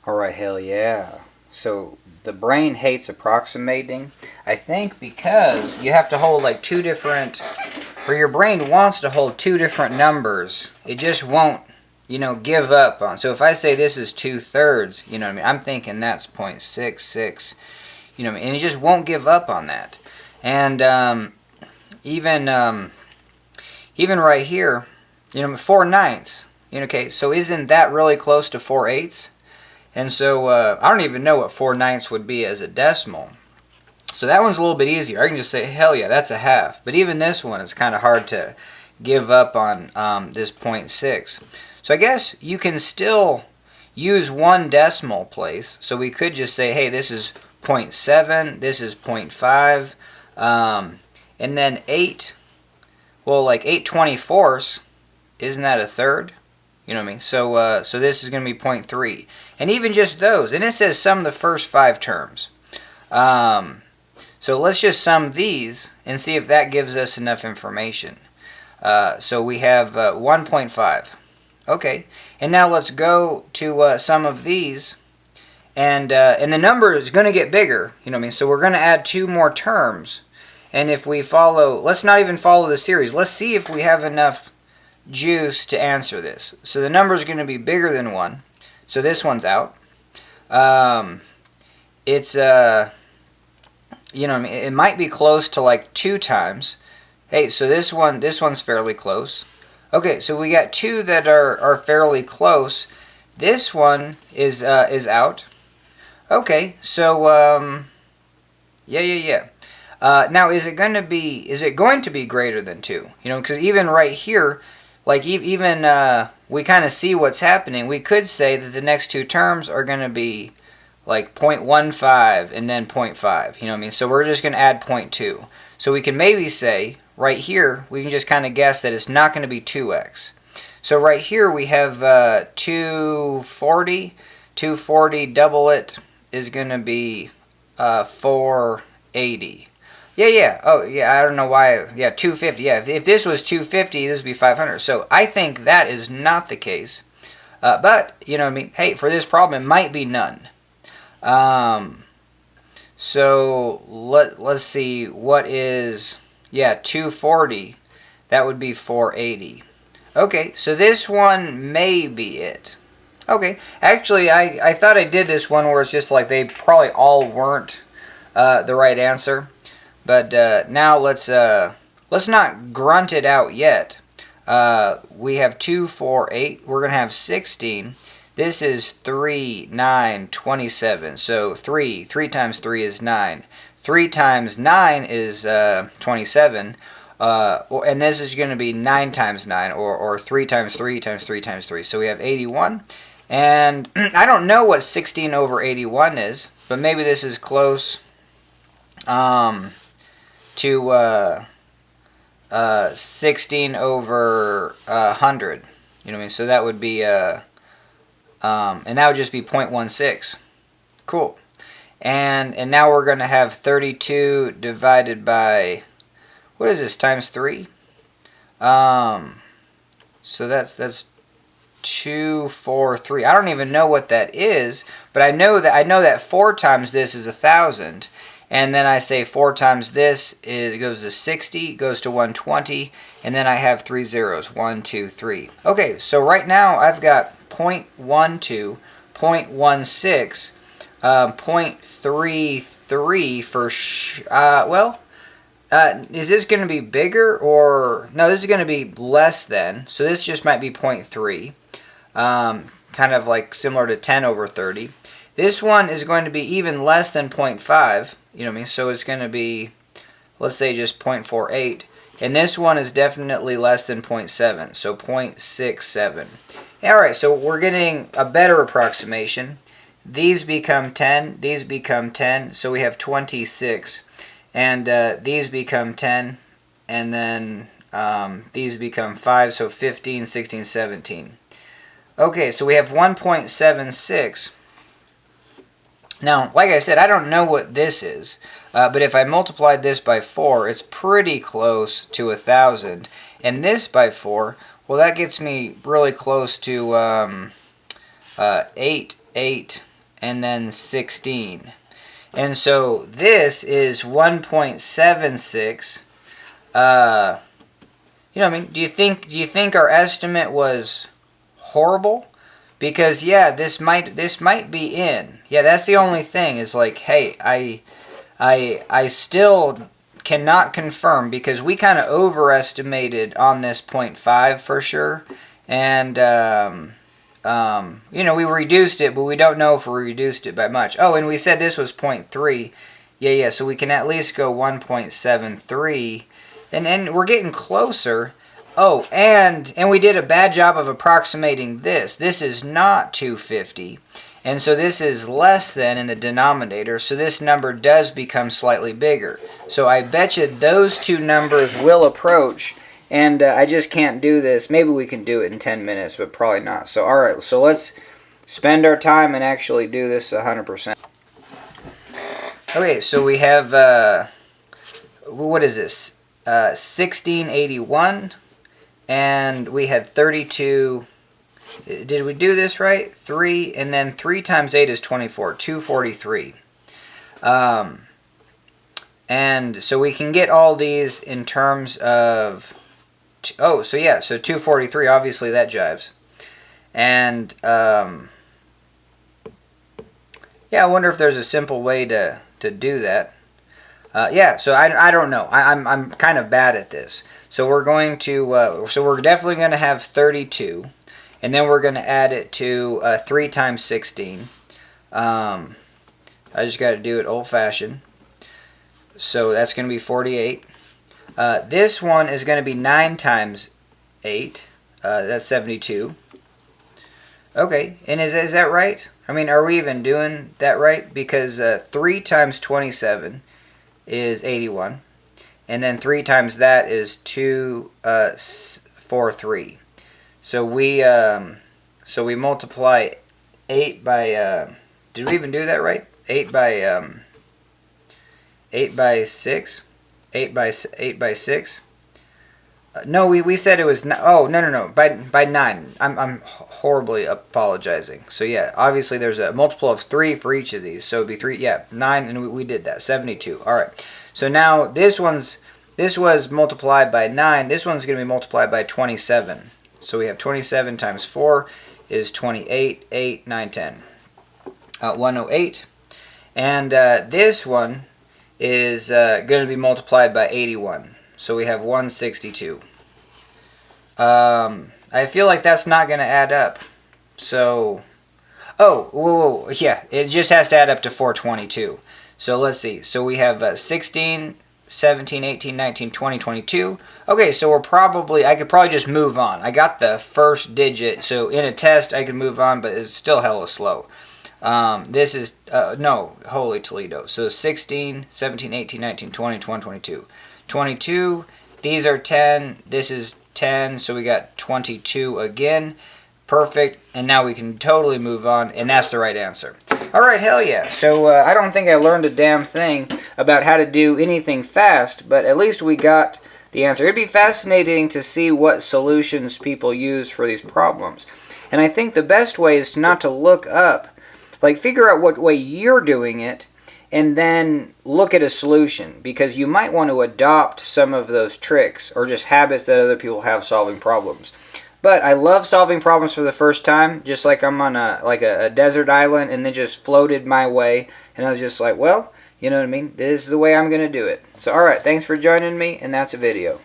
Alright, hell yeah. So the brain hates approximating. I think because you have to hold like two different, or your brain wants to hold two different numbers. It just won't, give up on. So if I say this is 2/3, you know what I mean? I'm thinking that's 0.66, you know what I mean? And it just won't give up on that. And even even right here, 4/9. Okay, so isn't that really close to 4/8? And so I don't even know what 4/9 would be as a decimal. So that one's a little bit easier. I can just say, hell yeah, that's a half. But even this one, it's kind of hard to give up on this 0.6. So I guess you can still use one decimal place. So we could just say, hey, this is 0.7, this is 0.5, and then 8, well, like 8/24, isn't that a third? You know what I mean? So this is going to be 0.3. And even just those. And it says sum the first 5 terms. So let's just sum these and see if that gives us enough information. So we have 1.5. Okay. And now let's go to some of these. And the number is going to get bigger. You know what I mean? So we're going to add 2 more terms. And if we follow, let's not even follow the series. Let's see if we have enough juice to answer this. So the number is going to be bigger than 1. So this one's out. It's it might be close to like 2 times. Hey, so this one's fairly close. Okay, so we got 2 that are fairly close. This one is out. Okay, so yeah. Now is it going to be greater than 2? Because even right here, like even we kind of see what's happening. We could say that the next 2 terms are going to be like 0.15 and then 0.5. You know what I mean? So we're just going to add 0.2. So we can maybe say right here, we can just kind of guess that it's not going to be 2x. So right here we have 240. 240 double it is going to be 480. Yeah. Oh, yeah, I don't know why. Yeah, 250. Yeah, if this was 250, this would be 500. So I think that is not the case. But, you know what I mean? Hey, for this problem, it might be none. So let's see. What is, 240. That would be 480. Okay, so this one may be it. Okay, actually, I thought I did this one where it's just like they probably all weren't the right answer. But now let's not grunt it out yet. We have 2, 4, 8. We're going to have 16. This is 3, 9, 27. So 3 times 3 is 9. 3 times 9 is 27. And this is going to be 9 times 9, or 3 times 3 times 3 times 3. So we have 81. And I don't know what 16 over 81 is, but maybe this is close to 16 over 100. You know what I mean? So that would be, and that would just be 0.16. Cool. And now we're going to have 32 divided by, what is this, times 3? So that's 2, 4, 3. I don't even know what that is, but I know that 4 times this is 1,000. And then I say 4 times this, it goes to 60, goes to 120, and then I have 3 zeros, 1, 2, 3. Okay, so right now I've got 0.12, 0.16, 0.33 for, is this going to be bigger or, no, this is going to be less than, so this just might be 0.3, kind of like similar to 10 over 30. This one is going to be even less than 0.5, you know what I mean? So it's going to be, let's say just 0.48. And this one is definitely less than 0.7, so 0.67. Alright, so we're getting a better approximation. These become 10, these become 10, so we have 26. And these become 10, and then these become 5, so 15, 16, 17. Okay, so we have 1.76. Now, like I said, I don't know what this is, but if I multiplied this by 4, it's pretty close to 1,000. And this by 4, well, that gets me really close to 8, 8, and then 16. And so this is 1.76. You know what I mean? Do you think our estimate was horrible? Because yeah, this might be in. Yeah, that's the only thing is like, hey, I still cannot confirm because we kind of overestimated on this 0.5 for sure. And you know, we reduced it, but we don't know if we reduced it by much. Oh, and we said this was 0.3. Yeah, so we can at least go 1.73. And we're getting closer. Oh, and we did a bad job of approximating this. This is not 250. And so this is less than in the denominator. So this number does become slightly bigger. So I bet you those two numbers will approach. And I just can't do this. Maybe we can do it in 10 minutes, but probably not. So alright, so let's spend our time and actually do this 100%. Okay, so we have, what is this? 1681. And we had 32. Did we do this right? 3, and then 3 times 8 is 24. 243. And so we can get all these in terms of... Oh, so yeah, so 243, obviously that jives. And, yeah, I wonder if there's a simple way to do that. Yeah, so I don't know. I'm kind of bad at this. So we're going to, so we're definitely going to have 32. And then we're going to add it to 3 times 16. I just got to do it old-fashioned. So that's going to be 48. This one is going to be 9 times 8. That's 72. Okay, and is that right? I mean, are we even doing that right? Because 3 times 27 is 81. And then 3 times that is 243. So we multiply 8 by, did we even do that right? 8 by 6? 8 by 6? No, we said it was, no, by 9. I'm horribly apologizing. So yeah, obviously there's a multiple of 3 for each of these. So it'd be 3, yeah, 9, and we did that, 72. All right. So now this was multiplied by 9. This one's going to be multiplied by 27. So we have 27 times 4 is 28, 8, 9, 10. 108. And this one is going to be multiplied by 81. So we have 162. I feel like that's not going to add up. So, whoa, yeah, it just has to add up to 422. So let's see. So we have 16, 17, 18, 19, 20, 22. Okay, so I could probably just move on. I got the first digit, so in a test I could move on, but it's still hella slow. This is, no, holy Toledo. So 16, 17, 18, 19, 20, 21, 22. 22, these are 10, this is 10, so we got 22 again. Perfect, and now we can totally move on, and that's the right answer. Alright, hell yeah. So I don't think I learned a damn thing about how to do anything fast, but at least we got the answer. It'd be fascinating to see what solutions people use for these problems. And I think the best way is not to look up, like figure out what way you're doing it, and then look at a solution, because you might want to adopt some of those tricks or just habits that other people have solving problems. But I love solving problems for the first time, just like I'm on a desert island and then just floated my way. And I was just like, well, you know what I mean? This is the way I'm going to do it. So, alright, thanks for joining me, and that's a video.